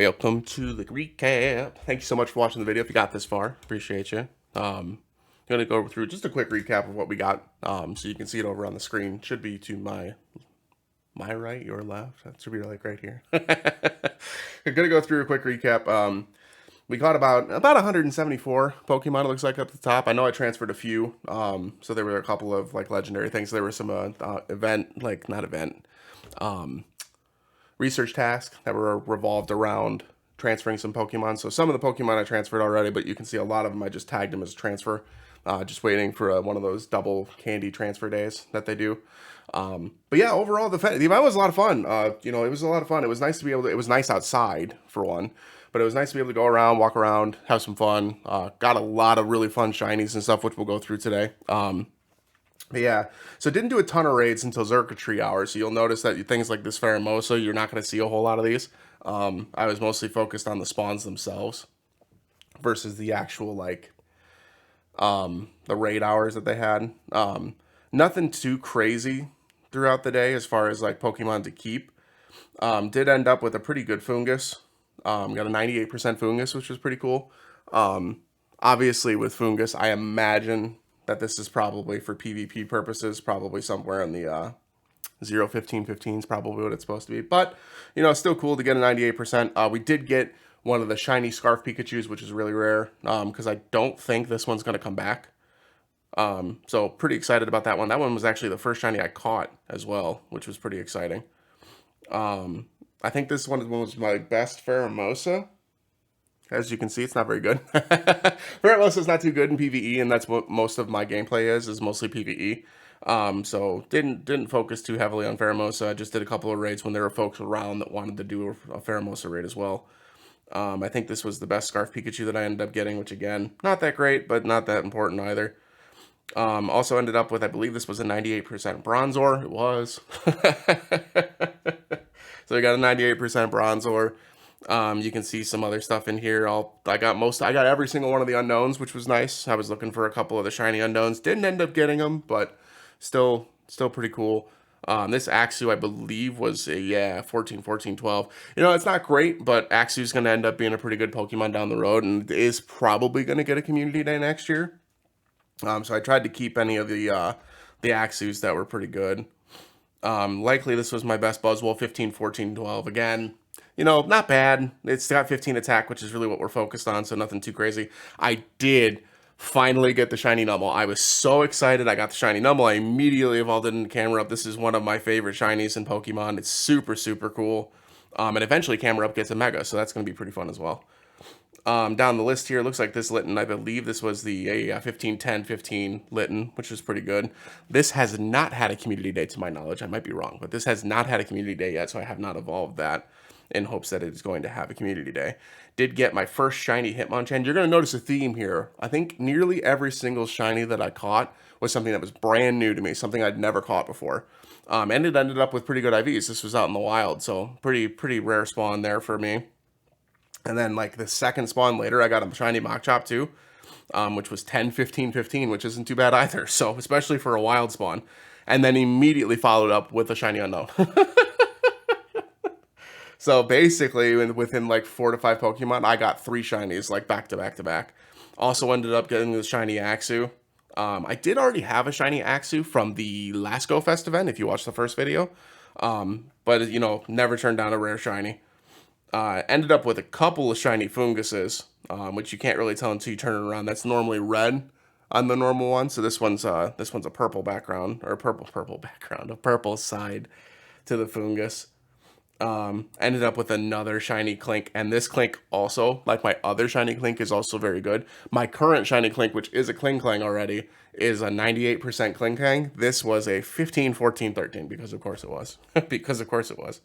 welcome to the recap. Thank you so much for watching the video. If you got this far, appreciate you. I'm gonna go through just a quick recap of what we got, so you can see it over on the screen. Should be to my right, your left. That should be like right here. I'm gonna go through a quick recap. We got about 174 Pokemon. It looks like at the top. I know I transferred a few, so there were a couple of like legendary things. There were some research tasks that were revolved around transferring some Pokemon. So some of the Pokemon I transferred already, but you can see a lot of them I just tagged them as transfer. Just waiting for one of those double candy transfer days that they do. But yeah, overall the event was a lot of fun. It was a lot of fun. It was nice to be able to. It was nice outside for one, but it was nice to be able to go around, walk around, have some fun. Got a lot of really fun shinies and stuff, which we'll go through today. But yeah, so didn't do a ton of raids until Xurkitree hours, so you'll notice that things like this Pheromosa, you're not going to see a whole lot of these. I was mostly focused on the spawns themselves versus the actual, the raid hours that they had. Nothing too crazy throughout the day as far as, like, Pokemon to keep. Did end up with a pretty good Foongus. Got a 98% Foongus, which was pretty cool. Obviously, with Foongus, I imagine that this is probably for PvP purposes, probably somewhere in the 0-15-15 is probably what it's supposed to be. But, still cool to get a 98%. We did get one of the shiny Scarf Pikachus, which is really rare, because I don't think this one's going to come back. So pretty excited about that one. That one was actually the first shiny I caught as well, which was pretty exciting. I think this one was my best Pheromosa. As you can see, it's not very good. Pheromosa is not too good in PvE, and that's what most of my gameplay is mostly PvE. So didn't focus too heavily on Pheromosa. I just did a couple of raids when there were folks around that wanted to do a Pheromosa raid as well. I think this was the best Scarf Pikachu that I ended up getting, which again, not that great, but not that important either. Also ended up with, I believe this was a 98% Bronzor. It was. So we got a 98% Bronzor. You can see some other stuff in here. I got every single one of the unknowns, which was nice. I was looking for a couple of the shiny unknowns. Didn't end up getting them, but still pretty cool. This Axew, I believe, was a 14, 14, 12. It's not great, but Axew's going to end up being a pretty good Pokemon down the road, and is probably going to get a community day next year. So I tried to keep any of the Axews that were pretty good. Likely this was my best Buzzwole, 15, 14, 12. Again, not bad. It's got 15 attack, which is really what we're focused on, so nothing too crazy. I did finally get the shiny Numel. I was so excited I got the shiny Numel. I immediately evolved it into Camera Up. This is one of my favorite shinies in Pokemon. It's super, super cool. And eventually Camera Up gets a Mega, so that's going to be pretty fun as well. Down the list here, looks like this Litten, I believe this was the 15, 10, 15 Litten, which was pretty good. This has not had a community day to my knowledge. I might be wrong, but this has not had a community day yet, so I have not evolved that in hopes that it is going to have a community day. Did get my first shiny Hitmonchan. You're going to notice a theme here. I think nearly every single shiny that I caught was something that was brand new to me, something I'd never caught before. And it ended up with pretty good IVs. This was out in the wild, so pretty rare spawn there for me. And then, like, the second spawn later, I got a shiny Machop too, which was 10, 15, 15, which isn't too bad either. So, especially for a wild spawn. And then immediately followed up with a shiny Unknown. So, basically, within, like, 4 to 5 Pokemon, I got 3 shinies, like, back to back to back. Also ended up getting the shiny Axew. I did already have a shiny Axew from the last Go Fest event, if you watched the first video. But, never turned down a rare shiny. Ended up with a couple of shiny Foonguses, which you can't really tell until you turn it around. That's normally red on the normal one, so this one's a purple background, or a purple background, a purple side to the Foongus. Ended up with another shiny Klink, and this Klink also, like my other shiny Klink, is also very good. My current shiny Klink, which is a Klinklang already, is a 98% Klinklang. This was a 15, 14, 13, because of course it was. Because of course it was.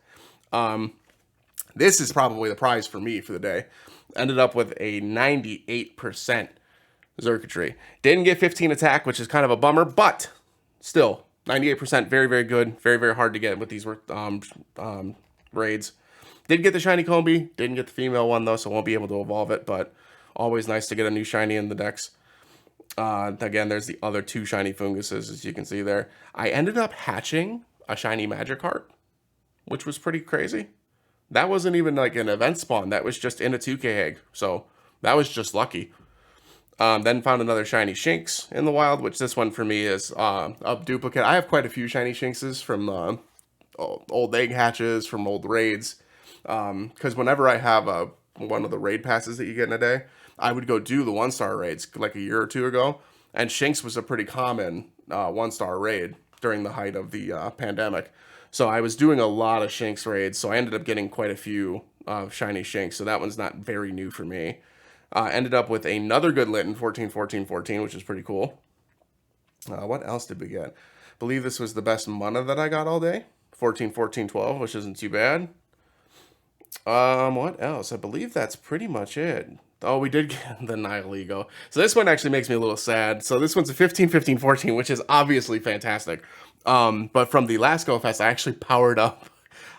This is probably the prize for me for the day. Ended up with a 98% Xurkitree. Didn't get 15 attack, which is kind of a bummer, but still, 98%, very, very good. Very, very hard to get with these raids. Did get the shiny Combi. Didn't get the female one, though, so won't be able to evolve it, but always nice to get a new shiny in the decks. Again, there's the other 2 shiny Foonguses, as you can see there. I ended up hatching a shiny Magikarp, which was pretty crazy. That wasn't even like an event spawn. That was just in a 2K egg. So that was just lucky. Then found another shiny Shinx in the wild, which this one for me is a duplicate. I have quite a few shiny Shinxes from old egg hatches, from old raids. Because whenever I have one of the raid passes that you get in a day, I would go do the 1-star raids like a year or two ago. And Shinx was a pretty common 1-star raid during the height of the pandemic. So I was doing a lot of Shinx raids, so I ended up getting quite a few shiny Shinx. So that one's not very new for me. Ended up with another good Litten, 14, 14, 14, which is pretty cool. What else did we get? I believe this was the best mana that I got all day. 14, 14, 12, which isn't too bad. What else? I believe that's pretty much it. Oh, we did get the Nihilego. So this one actually makes me a little sad. So this one's a 15, 15, 14, which is obviously fantastic. But from the last Go Fest, I actually powered up.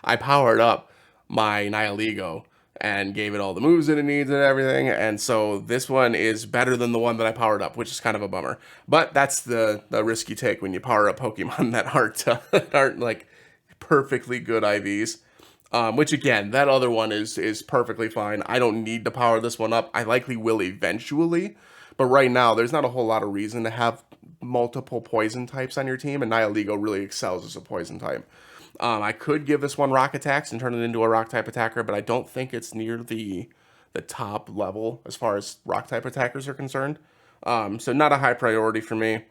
I powered up my Nihilego and gave it all the moves that it needs and everything. And so this one is better than the one that I powered up, which is kind of a bummer. But that's the risk you take when you power up Pokemon that aren't like perfectly good IVs. Which again, that other one is perfectly fine. I don't need to power this one up. I likely will eventually, but right now there's not a whole lot of reason to have multiple poison types on your team, and Nihilego really excels as a poison type. I could give this one rock attacks and turn it into a rock type attacker, but I don't think it's near the top level as far as rock type attackers are concerned. So not a high priority for me.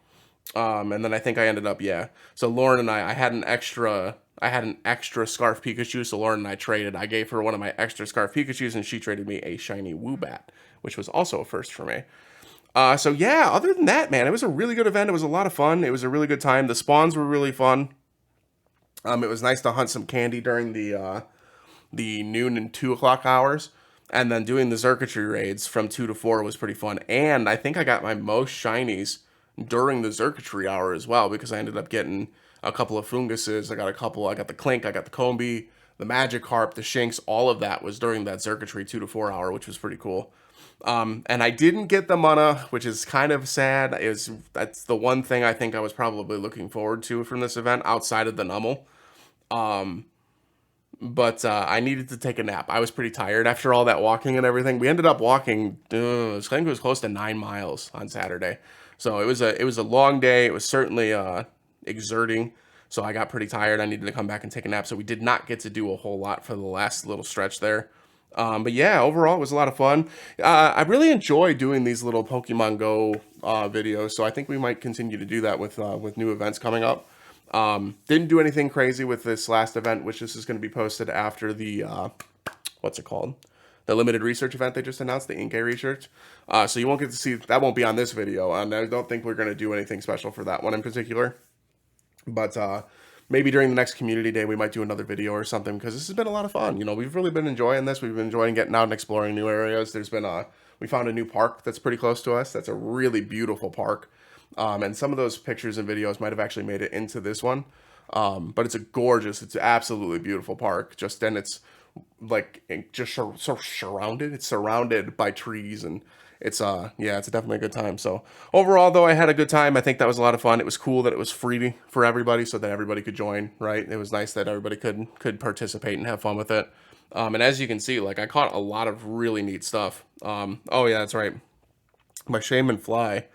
And then I think I ended up, yeah. So Lauren and I had an extra Scarf Pikachu, so Lauren and I traded. I gave her one of my extra Scarf Pikachus, and she traded me a shiny Woobat, which was also a first for me. So yeah, other than that, man, it was a really good event. It was a lot of fun. It was a really good time. The spawns were really fun. It was nice to hunt some candy during the noon and 2 o'clock hours. And then doing the Xurkitree raids from 2 to 4 was pretty fun. And I think I got my most shinies during the Xurkitree hour as well, because I ended up getting a couple of Funguses. I got the Clink, I got the Combee, the Magikarp, the Shinx. All of that was during that Xurkitree 2 to 4 hour, which was pretty cool. And I didn't get the mana, which is kind of sad. That's the one thing I think I was probably looking forward to from this event outside of the Numel. But I needed to take a nap. I was pretty tired after all that walking and everything. We ended up walking, I think it was close to 9 miles on Saturday. So it was a long day. It was certainly exerting. So I got pretty tired. I needed to come back and take a nap. So we did not get to do a whole lot for the last little stretch there. But yeah, overall, it was a lot of fun. I really enjoy doing these little Pokemon Go videos. So I think we might continue to do that with new events coming up. Didn't do anything crazy with this last event, which this is going to be posted after the, what's it called? The limited research event they just announced, the Inkay research. So you won't get to see, that won't be on this video, and I don't think we're going to do anything special for that one in particular. But maybe during the next community day, we might do another video or something, because this has been a lot of fun. You know, we've really been enjoying this. We've been enjoying getting out and exploring new areas. There's been we found a new park that's pretty close to us. That's a really beautiful park. And some of those pictures and videos might have actually made it into this one. But it's it's absolutely beautiful park. And it's like just so surrounded. It's surrounded by trees, and it's yeah, it's definitely a good time. So overall, though, I had a good time. I think that was a lot of fun. It was cool that it was free for everybody, so that everybody could join. Right? It was nice that everybody could participate and have fun with it. And as you can see, like, I caught a lot of really neat stuff. Oh yeah, that's right. My Shaman Fly.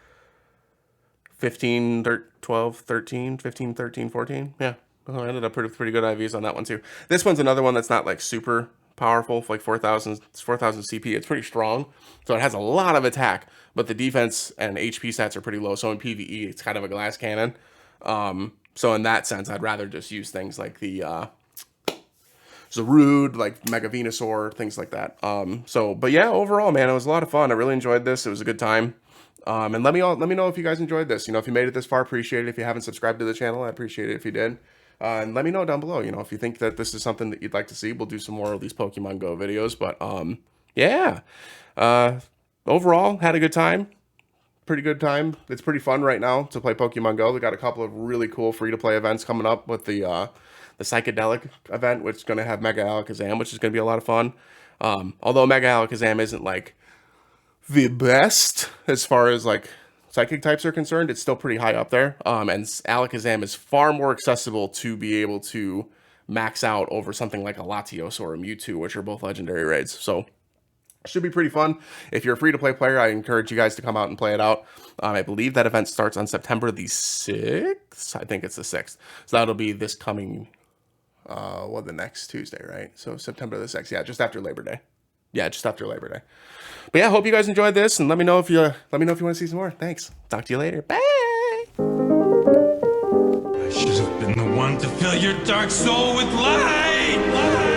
15, 12, 13, 15, 13, 14. Yeah, I ended up pretty good IVs on that one too. This one's another one that's not like super powerful, like 4,000 CP. It's pretty strong, so it has a lot of attack, but the defense and HP stats are pretty low. So in PvE, it's kind of a glass cannon. So in that sense, I'd rather just use things like the Zarude, like Mega Venusaur, things like that. But yeah, overall, man, it was a lot of fun. I really enjoyed this. It was a good time. And let me know if you guys enjoyed this. You know, if you made it this far, appreciate it. If you haven't subscribed to the channel, I appreciate it if you did. And let me know down below, you know, if you think that this is something that you'd like to see. We'll do some more of these Pokemon Go videos. But yeah. Overall, had a good time. Pretty good time. It's pretty fun right now to play Pokemon Go. We got a couple of really cool free-to-play events coming up with the Psychedelic event, which is going to have Mega Alakazam, which is going to be a lot of fun. Although Mega Alakazam isn't like the best as far as like psychic types are concerned, it's still pretty high up there. And Alakazam is far more accessible to be able to max out over something like a Latios or a Mewtwo, which are both legendary raids. So should be pretty fun. If you're a free-to-play player, I encourage you guys to come out and play it out. I believe that event starts on September the 6th. I think it's the 6th. So that'll be this coming, the next Tuesday, right? So September the 6th. Yeah, just after Labor Day. Yeah, just after Labor Day. But yeah, hope you guys enjoyed this, and let me know if you want to see some more. Thanks. Talk to you later. Bye. I should have been the one to fill your dark soul with light.